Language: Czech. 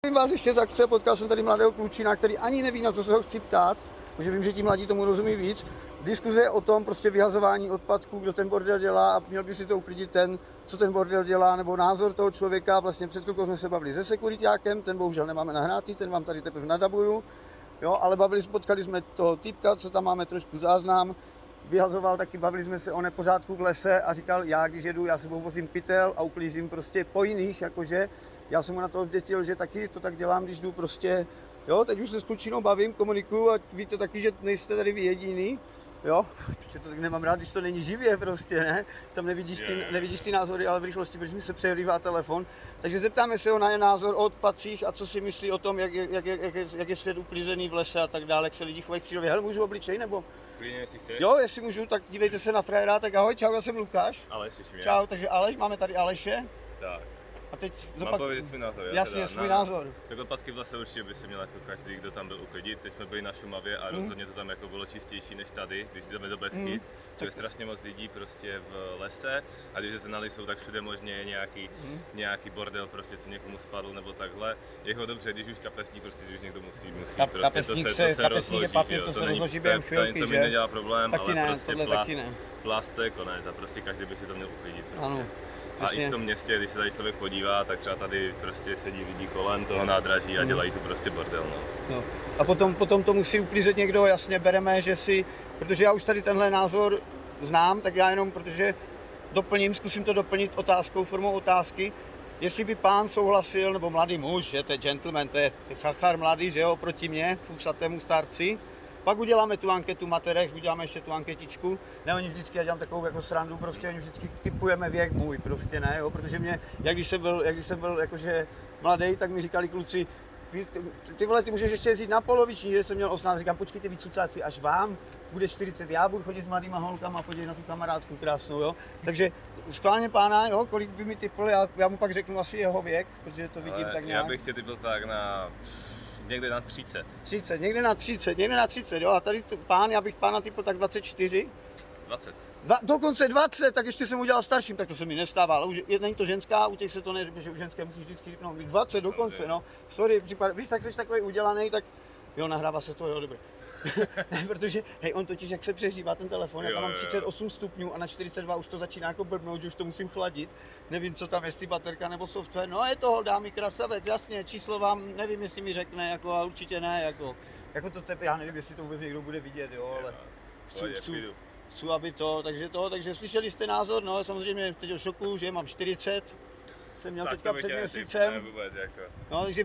Vím vás ještě za akce, potkal jsem tady mladého klučina, který ani neví, na co se ho chci ptát, protože vím, že ti mladí tomu rozumí víc. Diskuze je o tom prostě vyhazování odpadků, kdo ten bordel dělá a měl by si to uklidit ten, co ten bordel dělá, nebo názor toho člověka. Vlastně před chvilkou jsme se bavili se sekuritákem, ten bohužel nemáme nahrátý, ten vám tady teprve nadabuju. Jo, ale potkali jsme toho týpka, co tam máme trošku záznam, vyhazoval taky, bavili jsme se o nepořádku v lese a říkal, já když jedu, já sebou vozím pytel a uklízím prostě po jiných, jakože. Já jsem mu na to vdětil, že taky to tak dělám, když jdu prostě, jo, teď už se s klučinou bavím, komunikuju a víte taky, že nejste tady vy jediný, jo, protože to tak nemám rád, když to není živě prostě, ne, že tam nevidíš ty názory, ale v rychlosti, protože mi se přehrývá telefon, takže zeptáme se ho na jeho názor o odpadcích a co si myslí o tom, jak je svět uklízený v lese a tak dále, jak se lidi chovají v přírodě. Hele, můžu obličej nebo? Klidně, jestli chceš. Jo, jestli můžu, tak dívejte se na frajera, tak ahoj, čau, já jsem Lukáš. Aleš, ještě mě. Čau, takže Aleš, máme tady Aleše. Tak. A teď Mám povědět svůj názor. Jasně, svůj názor. Tak odpadky v lese určitě by se měl jako každý, kdo tam byl, uklidit. Teď jsme byli na Šumavě a rozhodně to tam jako bylo čistější než tady, když jdeme do Besky. To je strašně moc lidí prostě v lese a když jdete na Lisou, tak všude možně je nějaký bordel, prostě co někomu spadl nebo takhle. Jeho dobře, když už kapesník, prostě když někdo musí kapesník prostě to se rozloží, je papír, to se rozloží během chvilky, to mi že? nedělá problém, taky ale ne, prostě taky ne. plast to je konec a prostě každý by si to měl uklidit. Prostě. Ano. A i v tom městě, když se tady člověk podívá, tak třeba tady prostě sedí lidi kolem toho nádraží a dělají tu prostě bordel. No. A potom to musí uklízet někdo, jasně bereme, že si, protože já už tady tenhle názor znám, tak já jenom, protože zkusím to doplnit otázkou, formou otázky, jestli by pán souhlasil, nebo mladý muž, že to je gentleman, to je chachar mladý, že jo, proti mně, fusatému starci. Pak uděláme tu anketu Materech, uděláme ještě tu anketičku. Ne, oni vždycky, já dělám takovou jako srandu, prostě oni vždycky typujeme věk můj, prostě ne, jo, protože mě, jak když jsem byl jakože mladý, tak mi říkali kluci, ty vole, ty můžeš ještě jezdit na poloviční, že jsem měl 18, říkám, počkejte vy cucáci, až vám bude 40, já budu chodit s mladýma holkama a podívej na tu kamarádku krásnou, jo. Takže schválně pána, jo, kolik by mi typl, já mu pak řeknu asi jeho věk, protože to vidím tak nějak. Já bych tě typl tak na někde na 30. 30, někde na 30, jo, a tady pán, já bych pána typl tak 24. 20. Dokonce 20, tak ještě jsem udělal starším, tak to se mi nestává, ale už není to ženská, u těch se to neřekne, že u ženské musíš vždycky typnout 20 dokonce, no. Sorry, víš, tak jsi takový udělaný, tak jo, nahrává se to, jo, dobré. Ne, protože, hej, on totiž, jak se přehřívá ten telefon, já tam mám 38 stupňů a na 42 už to začíná jako blbnout, že už to musím chladit. Nevím, co tam, jestli baterka nebo software. No je to, dámy, krasavec, jasně, číslo vám, nevím, jestli mi řekne, jako, a určitě ne, jako to já nevím, jestli to vůbec někdo bude vidět, jo, ale chci, aby takže slyšeli jste názor, no, samozřejmě teď o šoku, že mám 40, jsem měl teďka před měsícem. Vůbec, jako. No, takže